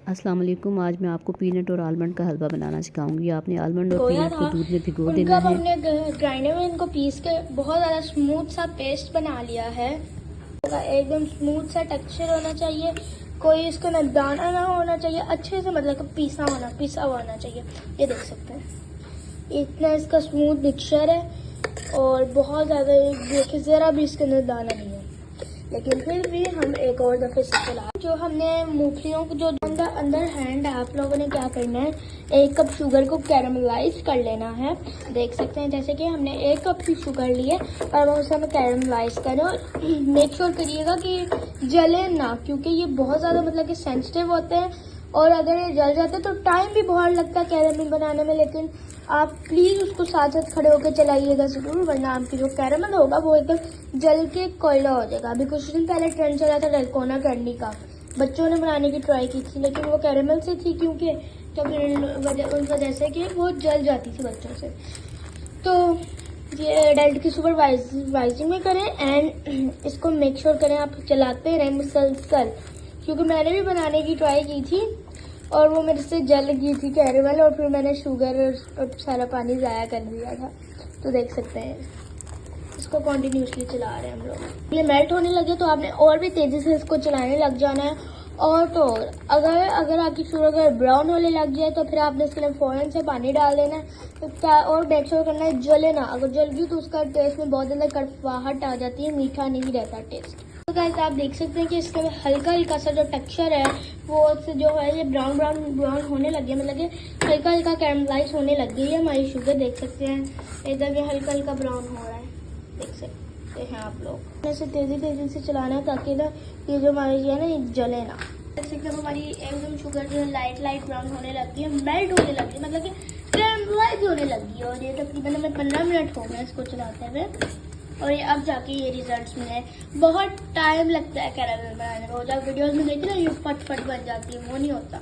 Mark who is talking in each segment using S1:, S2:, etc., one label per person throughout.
S1: अस्सलाम वालेकुम। आज मैं आपको पीनट और आलमंड का हलवा बनाना सिखाऊंगी। आपने आलमंड और पीनट को दूध में भिगो देना है।
S2: हमने ग्राइंडर में इनको पीस के बहुत ज़्यादा स्मूथ सा पेस्ट बना लिया है। एकदम स्मूथ सा टेक्सचर होना चाहिए, कोई इसके अंदर दाना ना होना चाहिए, अच्छे से मतलब पिसा हुआ होना चाहिए। ये देख सकते हैं इतना इसका स्मूथ मिक्सचर है और बहुत ज़्यादा देखिए ज़रा भी इसके अंदर दाना नहीं है, लेकिन फिर भी हम एक और दफ़े से चला। जो हमने मूंगफलियों को जो अंदर हैंड है, आप लोगों ने क्या करना है, 1 कप शुगर को कैरमलाइज कर लेना है। देख सकते हैं जैसे कि हमने 1 कप की शुगर ली है और उसे हमें कैरमलाइज करें। और मेक श्योर करिएगा कि जले ना, क्योंकि ये बहुत ज़्यादा मतलब कि सेंसिटिव होते हैं और अगर ये जल जाते हैं तो टाइम भी बहुत लगता है कैरमल बनाने में। लेकिन आप प्लीज़ उसको साथ साथ खड़े होकर चलाइएगा ज़रूर, वरना आपकी जो कैरमल होगा वो एकदम जल के कोयला हो जाएगा। अभी कुछ दिन पहले ट्रेंड चला था डलगोना कैंडी का, बच्चों ने बनाने की ट्राई की थी, लेकिन वो कैरमल से थी क्योंकि तो फिर उस वजह से कि वो जल जाती थी बच्चों से। तो ये एडल्ट की सुपरवाइजिंग में करें एंड इसको मेक श्योर करें आप चलाते रहें मुसलसल, क्योंकि मैंने भी बनाने की ट्राई की थी और वो मेरे से जल गई थी कैरमल और फिर मैंने शुगर और सारा पानी ज़ाया कर दिया था। तो देख सकते हैं इसको कॉन्टिन्यूसली चला रहे हैं हम लोग। ये मेल्ट होने लगे तो आपने और भी तेज़ी से इसको चलाने लग जाना है। और तो अगर आपकी शुगर ब्राउन होने लग जाए तो फिर आपने इसके लिए फ़ौरन से पानी डाल देना है। तो क्या और मेक श्योर करना है जले ना, अगर जल गई तो उसका टेस्ट में बहुत ज़्यादा कड़वाहट आ जाती है, मीठा नहीं रहता टेस्ट। तो गाइस आप देख सकते हैं कि इसके हल्का हल्का सा जो टेक्सचर है वो जो है ये ब्राउन होने लग गया, मतलब कि हल्का हल्का कैरमलाइज होने लग गई है हमारी शुगर। देख सकते हैं एकदम ये हल्का हल्का ब्राउन हो रहा है, देख सकते हैं आप लोग। ऐसे तेज़ी से चलाना है ताकि ना ये जो हमारी है ना ये जले ना। देख सकते हैं हमारी एकदम शुगर जो है लाइट ब्राउन होने लगती है, मेल्ट होने लगती है, मतलब कि कैरमलाइज होने लगी है। और ये तकरीबन हमें 15 मिनट हो गए इसको चलाते हुए और ये अब जाके ये रिजल्ट्स मिले। बहुत टाइम लगता है कैरमल बनाने में, जब वीडियोस में देखिए ना ये फट बन जाती है, वो नहीं होता।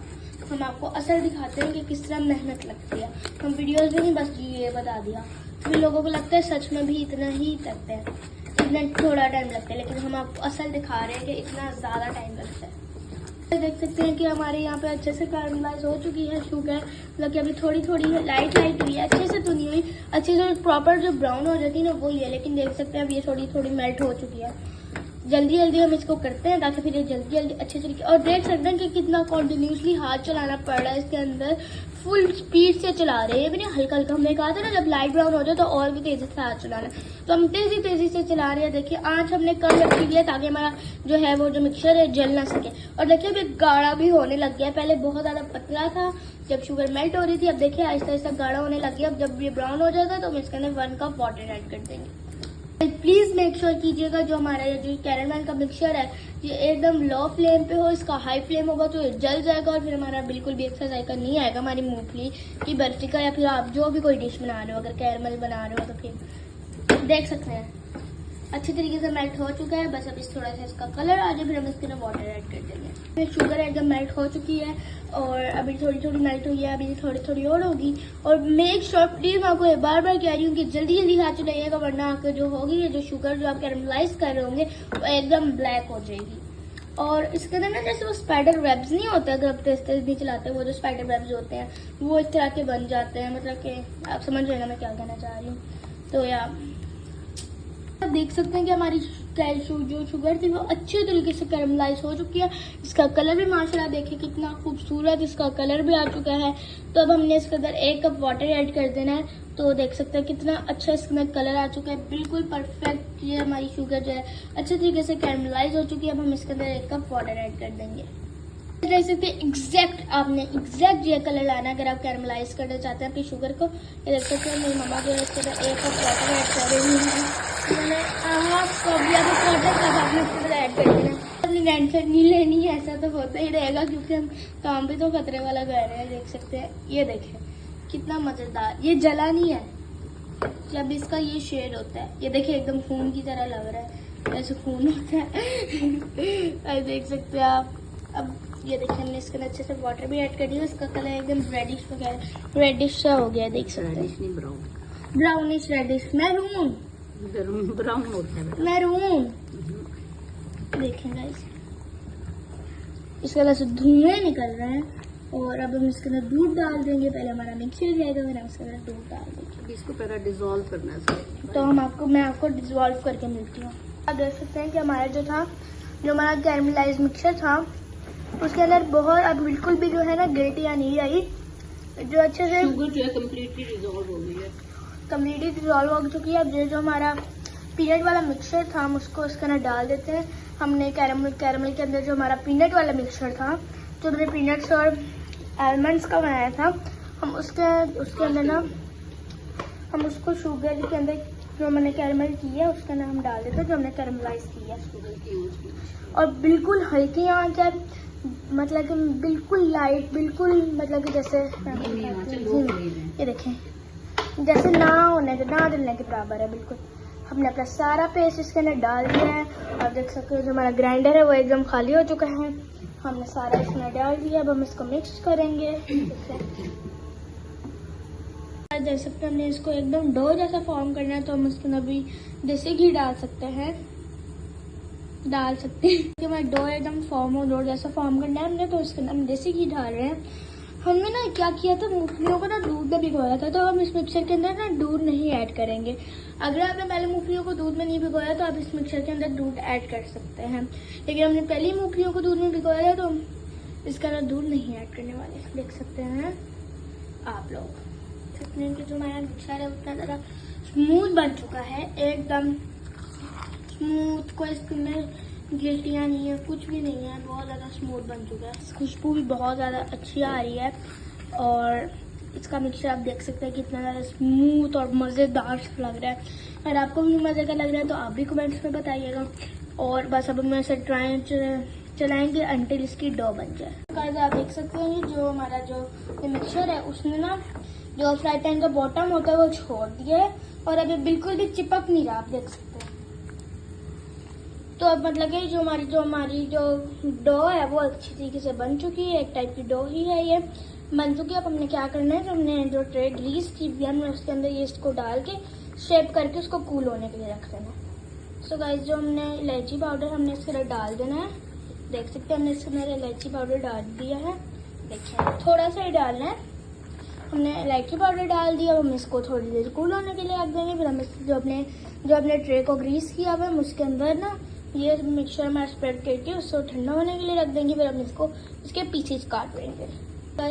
S2: हम आपको असर दिखाते हैं कि किस तरह मेहनत लगती है। हम वीडियोस में नहीं बस ये बता दिया, फिर लोगों को लगता है सच में भी इतना ही करते हैं, इतना थोड़ा टाइम लगता है, लेकिन हम आपको असल दिखा रहे हैं कि इतना ज़्यादा टाइम लगता है। देख सकते हैं कि हमारे यहाँ पे अच्छे से कैरमलाइज हो चुकी है शुगर, मतलब कि अभी थोड़ी लाइट हुई है, अच्छे से तो नहीं हुई, अच्छे से प्रॉपर जो ब्राउन हो जाती है ना वो ही है। लेकिन देख सकते हैं अब ये थोड़ी मेल्ट हो चुकी है। जल्दी हम इसको करते हैं ताकि फिर ये जल्दी अच्छे तरीके। और देख सकते हैं कि कितना कॉन्टिन्यूसली हाथ चलाना पड़ रहा है इसके अंदर, फुल स्पीड से चला रहे हैं, भी नहीं हल्का हल्का। हमने कहा था ना जब लाइट ब्राउन हो जाए तो और भी तेज़ी से हाथ चलाना, तो हम तेज़ी से चला रहे हैं। देखिए आँच हमने कम रखी है ताकि हमारा जो है वो जो मिक्सचर है जल ना सके। और देखिए अभी गाढ़ा भी होने लग गया, पहले बहुत ज़्यादा पतला था जब शुगर मेल्ट हो रही थी, अब देखिए आहिस्ता गाढ़ा होने लग गया। अब जब ये ब्राउन हो जाता है तो हम इसके अंदर 1 कप वाटर ऐड कर देंगे। प्लीज़ मेक श्योर कीजिएगा जो हमारा ये जो कैरमल का मिक्सचर है ये एकदम लो फ्लेम पे हो, इसका हाई फ्लेम होगा तो ये जल जाएगा और फिर हमारा बिल्कुल भी अच्छा जायका नहीं आएगा हमारी मूंगफली की बर्फी का, या फिर आप जो भी कोई डिश बना रहे हो, अगर कैरमल बना रहे हो तो फिर देख सकते हैं अच्छी तरीके से मेल्ट हो चुका है। बस अब इस थोड़ा सा इसका कलर आ जाए फिर हम इसके अंदर वाटर ऐड कर देंगे। फिर शुगर एकदम मेल्ट हो चुकी है और अभी थोड़ी मेल्ट हुई है, अभी थोड़ी और होगी। और मेक श्योर प्लीज मैं आपको बार कह रही हूँ कि जल्दी हाथ चलाइएगा, वरना आपको जो होगी ये जो शुगर जो आप कैरमलाइज कर रहे होंगे वो एकदम ब्लैक हो जाएगी। और इसके अंदर ना जैसे वो स्पाइडर वेब्स नहीं होते, अगर आप तेज नहीं चलाते, वो जो स्पाइडर वेब्स होते हैं वो इस तरह के बन जाते हैं, मतलब कि आप समझ रहे ना मैं क्या कहना चाह रही हूँ। तो यार आप देख सकते हैं कि हमारी जो शुगर थी वो अच्छे तरीके से कैरमलाइज हो चुकी है। इसका कलर भी माशाल्लाह देखिए कितना खूबसूरत इसका कलर भी आ चुका है। तो अब हमने इसके अंदर 1 कप वाटर ऐड कर देना है। तो देख सकते हैं कितना अच्छा इसमें कलर आ चुका है, बिल्कुल परफेक्ट। ये हमारी शुगर जो है अच्छे तरीके से कैरमलाइज हो चुकी है। अब हम इसके अंदर 1 कप वाटर ऐड कर देंगे। देख सकते हैं आपने एग्जैक्ट ये कलर लाना अगर आप कैरमलाइज करना चाहते हैं अपनी शुगर को। ये देख सकते हैं मेरी मम्मा जो है इसके अंदर 1 कप वाटर ऐड कर रही है। मैंने हाफ कप या फिर क्वार्टर कप आपने इसके अंदर ऐड कर देना। अपनी टेंशन नहीं लेनी है, ऐसा तो होता ही रहेगा क्योंकि हम काम भी तो खतरे वाला कर रहे हैं। देख सकते हैं ये देखें कितना मज़ेदार, ये जला नहीं है जब इसका ये शेड होता है, ये देखिए एकदम खून की तरह लग रहा है, ऐसे खून होता है। देख सकते हैं आप। अब ये देखिए हमने इसके अंदर अच्छे से वाटर भी ऐड कर दिया, इसका कलर एकदम रेडिश सा हो गया। देख सकते हैं ब्राउनिश रेडिश मैरून देखें गाइस इसके अंदर से धुएं निकल रहे हैं। और अब हम इसके अंदर दूध डाल देंगे। पहले हमारा मिक्सर जाएगा, फिर हम इसके अंदर दूध डाल देंगे।
S3: इसको पहले डिसॉल्व करना है सर।
S2: तो मैं आपको डिसॉल्व करके मिलती हूँ। आप देख सकते हैं कि हमारा जो हमारा कैरमलाइज मिक्सचर था उसके अंदर बहुत अब बिल्कुल भी जो है ना गिल्टियाँ नहीं आई, जो अच्छे से
S3: शुगर जो है कम्प्लीटली डिसॉल्व हो गई है,
S2: कम्प्लीटली डिसॉल्व हो चुकी है। अब ये जो हमारा पीनट वाला मिक्सचर था हम उसको इसके अंदर डाल देते हैं। हमने कैरमल के अंदर जो हमारा पीनट वाला मिक्सचर था, जो हमने पीनट्स और आलमंड्स का बनाया था, हम उसके अंदर ना हम उसको शुगर के अंदर जो मैंने कैरमल की है उसके अंदर हम डाल देते हैं, जो हमने कैरमलाइज की है। और बिल्कुल हल्की आंच है, मतलब कि बिल्कुल लाइट, बिल्कुल मतलब कि जैसे ये देखें जैसे ना जलने के बराबर है बिल्कुल। हमने अपना सारा पेस्ट इसके अंदर डाल दिया है। आप देख सकते हो जो हमारा ग्राइंडर है वो एकदम खाली हो चुका है। हमने सारा इसमें डाल दिया। अब हम इसको मिक्स करेंगे। देख सकते हैं हमने इसको एकदम डो जैसा फॉर्म करना है, तो हम इसके अंदर भी देसी घी डाल सकते हैं कि हमारा डो एकदम डो जैसा फॉर्म करना है हमने, तो इसके अंदर हम देसी घी डाल रहे हैं। हमने ना क्या किया था, मूंगफलियों को ना दूध में भिगोया था, तो हम इस मिक्सर के अंदर ना दूध नहीं ऐड करेंगे। अगर आपने पहले मूंगफलियों को दूध में नहीं भिगोया तो आप इस मिक्सर के अंदर दूध ऐड कर सकते हैं, लेकिन हमने पहले ही मूंगफलियों को दूध में भिगोया था तो हम इसके अंदर दूध नहीं ऐड करने वाले। देख सकते हैं आप लोग कि जो हमारा मिक्सर है उतना ज़्यादा स्मूथ बन चुका है, एकदम स्मूथ, कोई इसमें गिल्टियाँ नहीं है, कुछ भी नहीं है, बहुत ज़्यादा स्मूथ बन चुका है। खुशबू भी बहुत ज़्यादा अच्छी आ रही है और इसका मिक्सचर आप देख सकते हैं कितना ज़्यादा स्मूथ और मज़ेदार लग रहा है। अगर आपको भी मज़े का लग रहा है तो आप भी कमेंट्स में बताइएगा। और बस अब हम ऐसे चलाएंगे अंटिल इसकी डो बन जाए। गाइस आप देख सकते हैं जो हमारा जो मिक्सचर है उसने ना जो फ्राई पैन का बॉटम होता है वो छोड़ दिया है और अभी बिल्कुल भी चिपक नहीं रहा, आप देख सकते हैं। तो अब मतलब कि जो हमारी जो डो है वो अच्छी तरीके से बन चुकी है, एक टाइप की डो ही है ये बन चुकी है। अब हमने क्या करना है, जो हमने जो ट्रे ग्रीस की भी हमने उसके अंदर ये इसको डाल के शेप करके उसको कूल होने के लिए रख देना है। सो गाइस जो हमने इलायची पाउडर हमने इसके अंदर डाल देना है। देख सकते हैं हमने इसके अंदर इलायची पाउडर डाल दिया है, देखिए थोड़ा सा ही डालना है। हमने इलायची पाउडर डाल दिया। अब हम इसको थोड़ी देर कूल होने के लिए रख देंगे। फिर हम जो अपने ट्रे को ग्रीस किया हुआ है उसके अंदर ना ये मिक्सचर में स्प्रेड करके उसको ठंडा होने के लिए रख देंगे। फिर हम इसको इसके पीसेस काट लेंगे।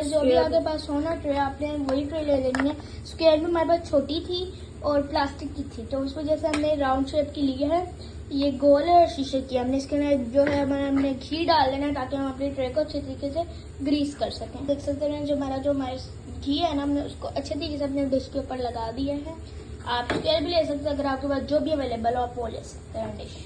S2: जो भी आपके पास हो ना ट्रे, आपने वही ट्रे ले लेनी है। स्क्वायर में हमारे पास छोटी थी और प्लास्टिक की थी, तो उस वजह से हमने राउंड शेप की ली है। ये गोल है और शीशे की। हमने इसके अंदर जो है हमने घी डाल लेना है ताकि हम अपने ट्रे को अच्छे तरीके से ग्रीस कर सकें। देख सकते हैं जो हमारा घी है ना, हमने उसको अच्छे तरीके से अपने डिश के ऊपर लगा दिया है। आप स्क्वायर भी ले सकते हैं, अगर आपके पास जो भी अवेलेबल हो आप वो ले सकते हैं डिश।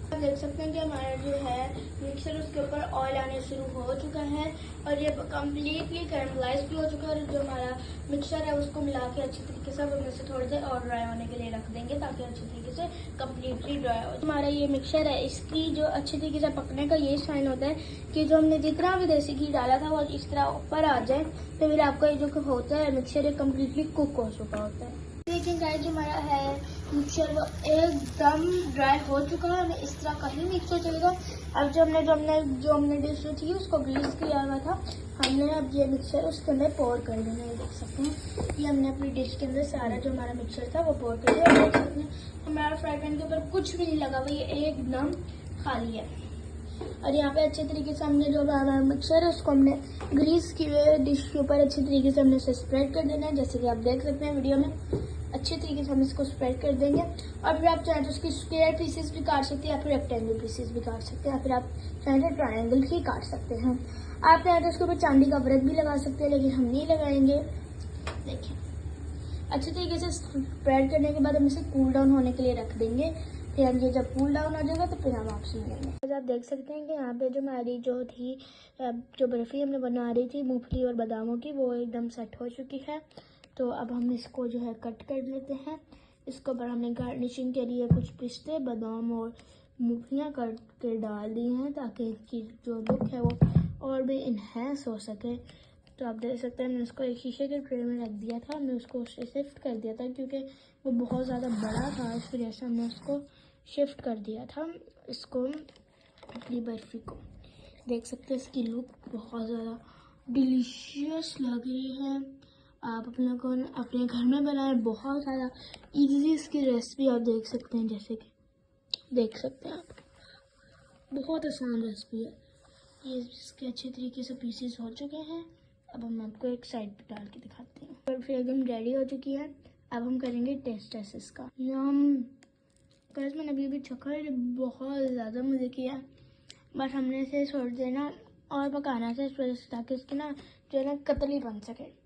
S2: आप देख सकते हैं कि हमारा जो है मिक्सर उसके ऊपर ऑयल आने शुरू हो चुका है और ये कम्प्लीटली कैरमलाइज भी हो चुका है। और जो हमारा मिक्सचर है उसको मिला के अच्छी तरीके से हम इसे थोड़ी देर और ड्राई होने के लिए रख देंगे ताकि अच्छी तरीके से कम्प्लीटली ड्राई हो। हमारा ये मिक्सचर है, इसकी जो अच्छी तरीके से पकने का ये साइन होता है कि जो हमने जितना भी देसी घी डाला था वो इस तरह ऊपर आ जाए, तो फिर आपका ये जो होता है मिक्सचर कम्प्लीटली कुक हो चुका होता है। लेकिन गाइस जो हमारा है मिक्सचर वो एकदम ड्राई हो चुका है, हमें इस तरह का ही मिक्सचर चाहिएगा। अब जो हमने डिश जो थी उसको ग्रीस किया हुआ था, हमने अब ये मिक्सचर उसके अंदर पोर कर देना है। देख सकते हैं ये हमने अपनी डिश के अंदर सारा जो हमारा मिक्सचर था वो पोर कर दिया। देख सकते हैं हमारा फ्राई पैन के ऊपर कुछ भी नहीं लगा हुआ, ये एकदम खाली है। और यहाँ पे अच्छे तरीके से हमने जो हमारा मिक्सचर है उसको हमने ग्रीस की हुए डिश के ऊपर अच्छे तरीके से हमने इसे स्प्रेड कर देना है। जैसे कि आप देख सकते हैं वीडियो में अच्छे तरीके से हम इसको स्प्रेड कर देंगे। और फिर आप चाहें तो उसकी स्क्वायर पीसेस भी काट सकते हैं या फिर रेक्टेंगल पीसेस भी काट सकते हैं या फिर आप चाहें तो ट्रायंगल भी काट सकते हैं। आप चाहें तो उसके ऊपर चांदी का व्रत भी लगा सकते हैं, लेकिन हम नहीं लगाएंगे। देखिए अच्छे तरीके से स्प्रेड करने के बाद हम इसे कूल डाउन होने के लिए रख देंगे। फिर हम ये जब कूल डाउन हो जाएगा तो फिर हम आपसे मिलेंगे। आप देख सकते हैं कि यहाँ पे जो हमारी जो थी जो बर्फ़ी हमने बना रही थी मूंगफली और बादामों की, वो एकदम सेट हो चुकी है। तो अब हम इसको जो है कट कर लेते हैं। इसके ऊपर हमने गार्निशिंग के लिए कुछ पिस्ते, बादाम और मूंगफलियाँ कट के डाल दी हैं ताकि इसकी जो लुक है वो और भी इन्हेंस हो सके। तो आप देख सकते हैं हमने उसको एक शीशे के ट्रे में रख दिया था। हमने उसको शिफ्ट कर दिया था क्योंकि वो बहुत ज़्यादा बड़ा था, इस वजह से हमने उसको शिफ्ट कर दिया था इसको अपनी बर्फ़ी को। देख सकते हैं इसकी लुक बहुत ज़्यादा डिलीशियस लग रही है। आप अपने को अपने घर में बनाएं, बहुत ज़्यादा इजीली इसकी रेसिपी आप देख सकते हैं, जैसे कि देख सकते हैं आप, बहुत आसान रेसिपी है ये। इसके अच्छे तरीके से पीसेस हो चुके हैं। अब हम आपको एक साइड पे डाल के दिखाते हैं। और फिर एकदम रेडी हो चुकी है। अब हम करेंगे टेस्ट इसका। गाइस मैंने अभी चखा है, बहुत ज़्यादा मज़े किया। बस हमने इसे छोड़ देना और पकाना था इस वजह से, ताकि इसकी ना जो है ना कतली बन सके।